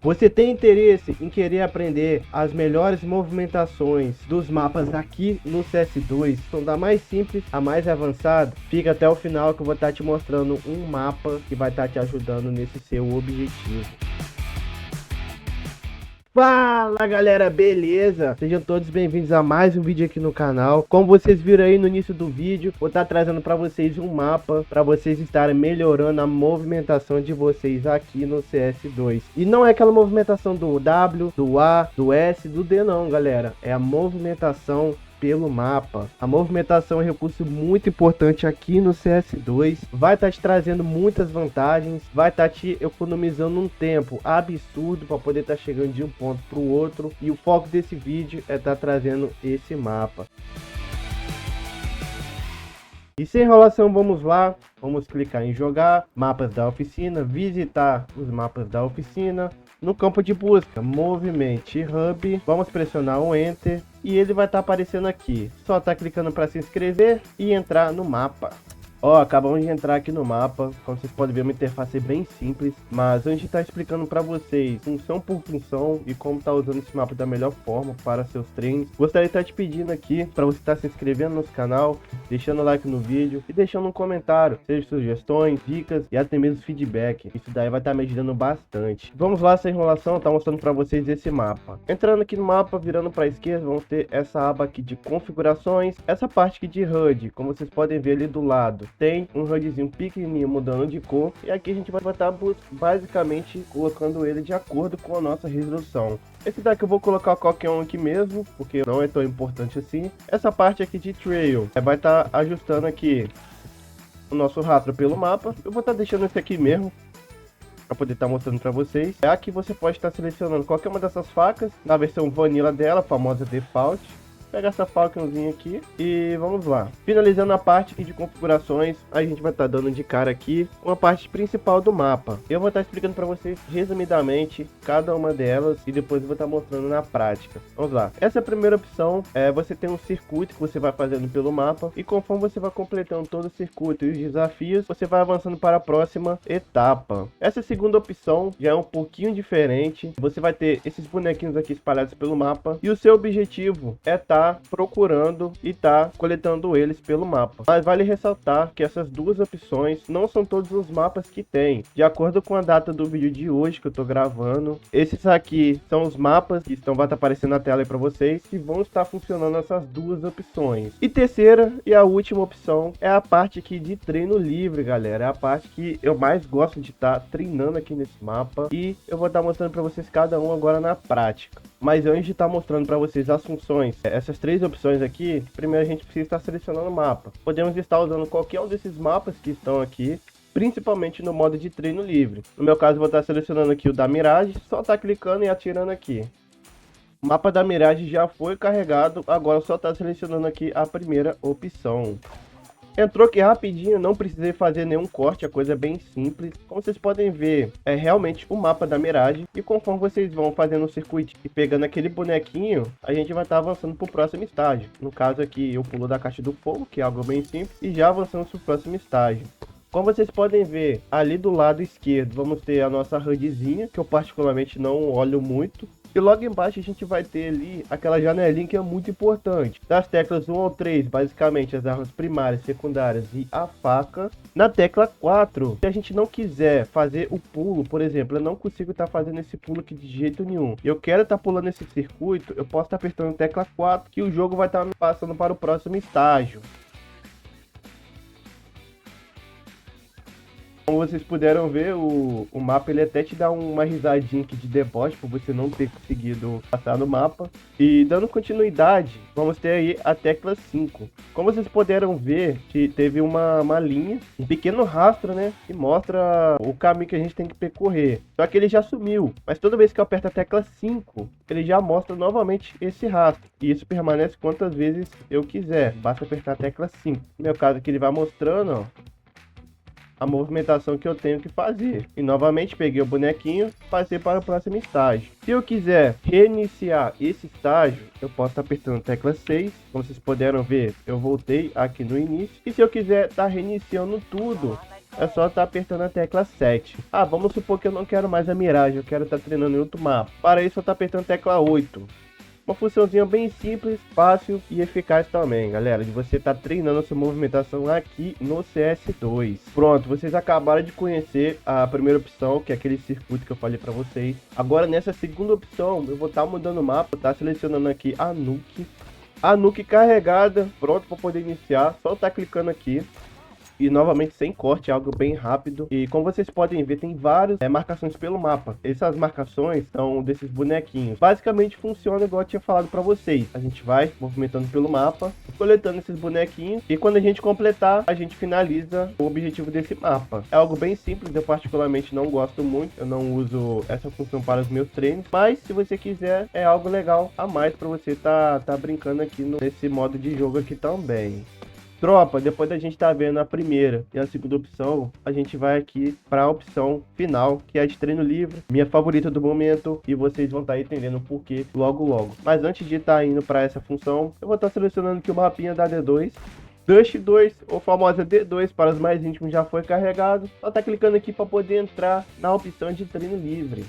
Você tem interesse em querer aprender as melhores movimentações dos mapas aqui no CS2? Então, da mais simples a mais avançada, fica até o final que eu vou estar te mostrando um mapa que vai estar te ajudando nesse seu objetivo. Fala galera, beleza? Sejam todos bem-vindos a mais um vídeo aqui no canal. Como vocês viram aí no início do vídeo, vou estar trazendo para vocês um mapa para vocês estarem melhorando a movimentação de vocês aqui no CS2. E não é aquela movimentação do W, do A, do S, do D não, galera. É a movimentação pelo mapa. A movimentação é um recurso muito importante aqui no CS2, vai estar te trazendo muitas vantagens, vai estar te economizando um tempo absurdo para poder estar chegando de um ponto para o outro, e o foco desse vídeo é estar trazendo esse mapa. E sem enrolação, vamos lá, vamos clicar em jogar, mapas da oficina, visitar os mapas da oficina. No campo de busca, Movimente Hub, vamos pressionar o Enter e ele vai estar aparecendo aqui. Só tá clicando para se inscrever e entrar no mapa. Ó, acabamos de entrar aqui no mapa. Como vocês podem ver, uma interface bem simples, mas antes de estar explicando para vocês função por função e como tá usando esse mapa da melhor forma para seus treinos, gostaria de estar te pedindo aqui para você estar se inscrevendo no canal, deixando like no vídeo e deixando um comentário, seja sugestões, dicas e até mesmo feedback. Isso daí vai estar me ajudando bastante. Vamos lá, sem enrolação, tá mostrando para vocês esse mapa. Entrando aqui no mapa, virando para a esquerda, vamos ter essa aba aqui de configurações, essa parte aqui de HUD, como vocês podem ver ali do lado. Tem um HUDzinho pequenininho mudando de cor, e aqui a gente vai estar basicamente colocando ele de acordo com a nossa resolução. Esse daqui eu vou colocar qualquer um aqui mesmo, porque não é tão importante assim. Essa parte aqui de trail vai estar ajustando aqui o nosso rastro pelo mapa. Eu vou estar deixando esse aqui mesmo para poder estar mostrando para vocês. Aqui você pode estar selecionando qualquer uma dessas facas na versão vanilla dela, a famosa default. Pega essa Falconzinha aqui e vamos lá. Finalizando a parte aqui de configurações, a gente vai estar dando de cara aqui uma parte principal do mapa. Eu vou estar explicando para vocês resumidamente cada uma delas e depois eu vou estar mostrando na prática. Vamos lá. Essa primeira opção é você tem um circuito que você vai fazendo pelo mapa, e conforme você vai completando todo o circuito e os desafios, você vai avançando para a próxima etapa. Essa segunda opção já é um pouquinho diferente. Você vai ter esses bonequinhos aqui espalhados pelo mapa e o seu objetivo é estar procurando e coletando eles pelo mapa. Mas vale ressaltar que essas duas opções não são todos os mapas que tem. De acordo com a data do vídeo de hoje que eu tô gravando, esses aqui são os mapas que vai estar aparecendo na tela aí para vocês, que vão estar funcionando essas duas opções. E terceira e a última opção é a parte aqui de treino livre, galera. É a parte que eu mais gosto de estar treinando aqui nesse mapa, e eu vou estar mostrando para vocês cada um agora na prática. Mas antes de estar mostrando para vocês as funções, essas três opções aqui, primeiro a gente precisa estar selecionando o mapa. Podemos estar usando qualquer um desses mapas que estão aqui, principalmente no modo de treino livre. No meu caso, eu vou estar selecionando aqui o da Mirage, só tá clicando e atirando aqui. O mapa da Mirage já foi carregado, agora só tá selecionando aqui a primeira opção. Entrou aqui rapidinho, não precisei fazer nenhum corte, a coisa é bem simples. Como vocês podem ver, é realmente o mapa da Mirage. E conforme vocês vão fazendo o circuito e pegando aquele bonequinho, a gente vai estar avançando para o próximo estágio. No caso aqui, eu pulo da caixa do fogo, que é algo bem simples, e já avançamos para o próximo estágio. Como vocês podem ver, ali do lado esquerdo, vamos ter a nossa HUDzinha, que eu particularmente não olho muito. E logo embaixo a gente vai ter ali aquela janelinha que é muito importante. Das teclas 1 ao 3, basicamente as armas primárias, secundárias e a faca. Na tecla 4, se a gente não quiser fazer o pulo, por exemplo, eu não consigo estar fazendo esse pulo aqui de jeito nenhum. Eu quero estar pulando esse circuito, eu posso estar apertando a tecla 4, que o jogo vai estar me passando para o próximo estágio. Como vocês puderam ver, o mapa ele até te dá uma risadinha aqui de deboche por você não ter conseguido passar no mapa. E dando continuidade, vamos ter aí a tecla 5. Como vocês puderam ver, que teve uma linha, um pequeno rastro, né, que mostra o caminho que a gente tem que percorrer. Só que ele já sumiu, mas toda vez que eu aperto a tecla 5, ele já mostra novamente esse rastro. E isso permanece quantas vezes eu quiser, basta apertar a tecla 5. No meu caso aqui ele vai mostrando, ó, a movimentação que eu tenho que fazer. E novamente peguei o bonequinho, passei para o próximo estágio. Se eu quiser reiniciar esse estágio, eu posso estar apertando a tecla 6. Como vocês puderam ver, eu voltei aqui no início. E se eu quiser estar reiniciando tudo, é só estar apertando a tecla 7. Ah, vamos supor que eu não quero mais a miragem, eu quero estar treinando em outro mapa. Para isso eu estou apertando a tecla 8. Uma funçãozinha bem simples, fácil e eficaz também, galera, de você estar treinando a sua movimentação aqui no CS2. Pronto, vocês acabaram de conhecer a primeira opção, que é aquele circuito que eu falei para vocês. Agora nessa segunda opção, eu vou estar mudando o mapa, vou estar selecionando aqui a Nuke. A Nuke carregada, pronto para poder iniciar, só estar clicando aqui. E novamente sem corte, algo bem rápido. E como vocês podem ver, tem várias marcações pelo mapa. Essas marcações são desses bonequinhos. Basicamente funciona igual eu tinha falado para vocês. A gente vai movimentando pelo mapa, coletando esses bonequinhos. E quando a gente completar, a gente finaliza o objetivo desse mapa. É algo bem simples, eu particularmente não gosto muito. Eu não uso essa função para os meus treinos. Mas se você quiser, é algo legal a mais para você tá brincando aqui nesse modo de jogo aqui também. Tropa, depois da gente tá vendo a primeira e a segunda opção, a gente vai aqui para a opção final, que é a de treino livre, minha favorita do momento, e vocês vão estar entendendo o porquê logo. Mas antes de estar indo para essa função, eu vou estar selecionando aqui o mapinha da D2. Dust 2, ou famosa D2, para os mais íntimos já foi carregado. Só tá clicando aqui para poder entrar na opção de treino livre.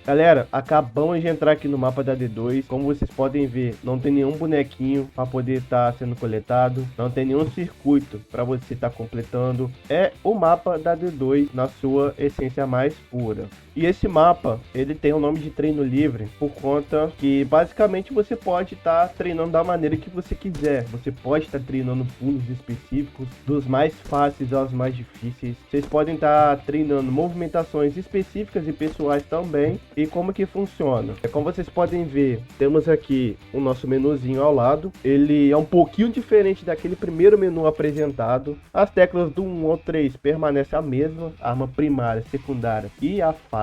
Galera, acabamos de entrar aqui no mapa da D2. Como vocês podem ver, não tem nenhum bonequinho para poder estar sendo coletado. Não tem nenhum circuito para você estar completando. É o mapa da D2 na sua essência mais pura. E esse mapa, ele tem o nome de treino livre por conta que basicamente você pode estar treinando da maneira que você quiser. Você pode estar treinando pulos específicos, dos mais fáceis aos mais difíceis. Vocês podem estar treinando movimentações específicas e pessoais também. E como que funciona? Como vocês podem ver, temos aqui o nosso menuzinho ao lado. Ele é um pouquinho diferente daquele primeiro menu apresentado. As teclas do 1 ao 3 permanecem a mesma, arma primária, secundária e a faca.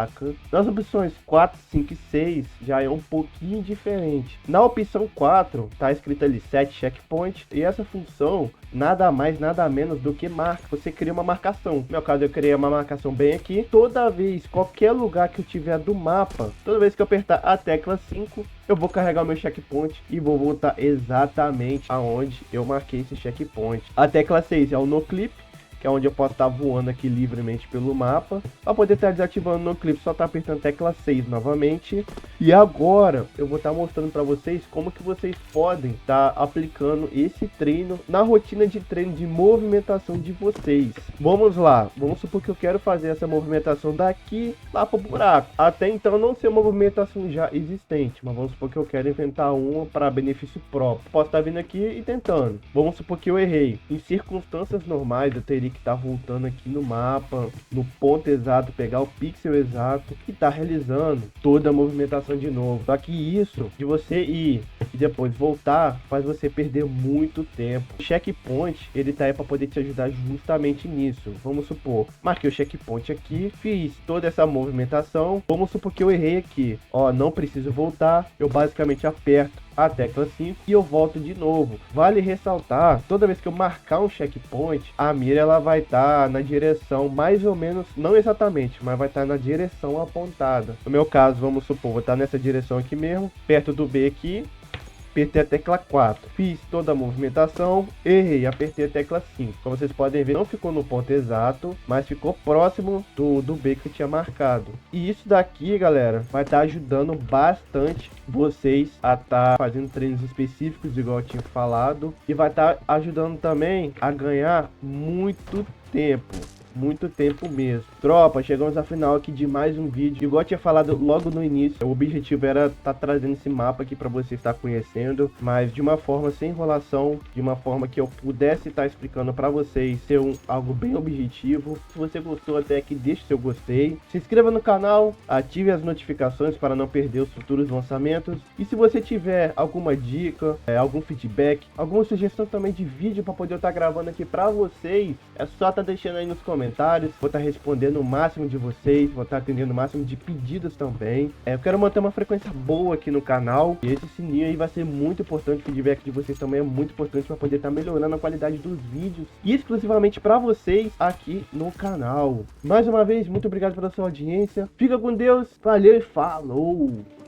Nas opções 4, 5 e 6 já é um pouquinho diferente. Na opção 4 tá escrito ali 7 checkpoint, e essa função nada mais nada menos do que marca. Você cria uma marcação. No meu caso eu criei uma marcação bem aqui. Toda vez, qualquer lugar que eu tiver do mapa, toda vez que eu apertar a tecla 5, eu vou carregar o meu checkpoint e vou voltar exatamente aonde eu marquei esse checkpoint. A tecla 6 é o no clip, que é onde eu posso estar voando aqui livremente pelo mapa. Para poder estar desativando no clipe, só tá apertando a tecla 6 novamente. E agora eu vou estar mostrando para vocês como que vocês podem estar aplicando esse treino na rotina de treino de movimentação de vocês. Vamos lá, vamos supor que eu quero fazer essa movimentação daqui lá pro buraco. Até então não ser uma movimentação já existente, mas vamos supor que eu quero inventar uma para benefício próprio. Posso estar vindo aqui e tentando. Vamos supor que eu errei. Em circunstâncias normais eu teria que estar voltando aqui no mapa, no ponto exato, pegar o pixel exato e estar realizando toda a movimentação de novo. Só que isso de você ir e depois voltar faz você perder muito tempo. O checkpoint, ele tá aí para poder te ajudar justamente nisso. Vamos supor, marquei o checkpoint aqui, fiz toda essa movimentação. Vamos supor que eu errei aqui, ó, não preciso voltar, eu basicamente aperto a tecla 5 e eu volto de novo. Vale ressaltar, toda vez que eu marcar um checkpoint, a mira ela vai estar na direção mais ou menos, não exatamente, mas vai estar na direção apontada. No meu caso, vamos supor, vou estar nessa direção aqui mesmo, perto do B aqui. Apertei a tecla 4, fiz toda a movimentação, errei, apertei a tecla 5. Como vocês podem ver, não ficou no ponto exato, mas ficou próximo do B que eu tinha marcado. E isso daqui, galera, vai estar ajudando bastante vocês a estar fazendo treinos específicos, igual eu tinha falado. E vai estar ajudando também a ganhar muito tempo. Muito tempo mesmo. Tropa, chegamos ao final aqui de mais um vídeo. Igual eu tinha falado logo no início, o objetivo era estar trazendo esse mapa aqui para você estar conhecendo, mas de uma forma sem enrolação, de uma forma que eu pudesse estar explicando para vocês, ser algo bem objetivo. Se você gostou até aqui, deixe seu gostei, se inscreva no canal, ative as notificações para não perder os futuros lançamentos. E se você tiver alguma dica, algum feedback, alguma sugestão também de vídeo para poder estar gravando aqui para vocês, é só estar deixando aí nos comentários. Vou estar respondendo o máximo de vocês, vou estar atendendo o máximo de pedidos também. Eu quero manter uma frequência boa aqui no canal, e esse sininho aí vai ser muito importante. O feedback de vocês também é muito importante para poder estar melhorando a qualidade dos vídeos e exclusivamente para vocês aqui no canal. Mais uma vez, muito obrigado pela sua audiência, fica com Deus, valeu e falou!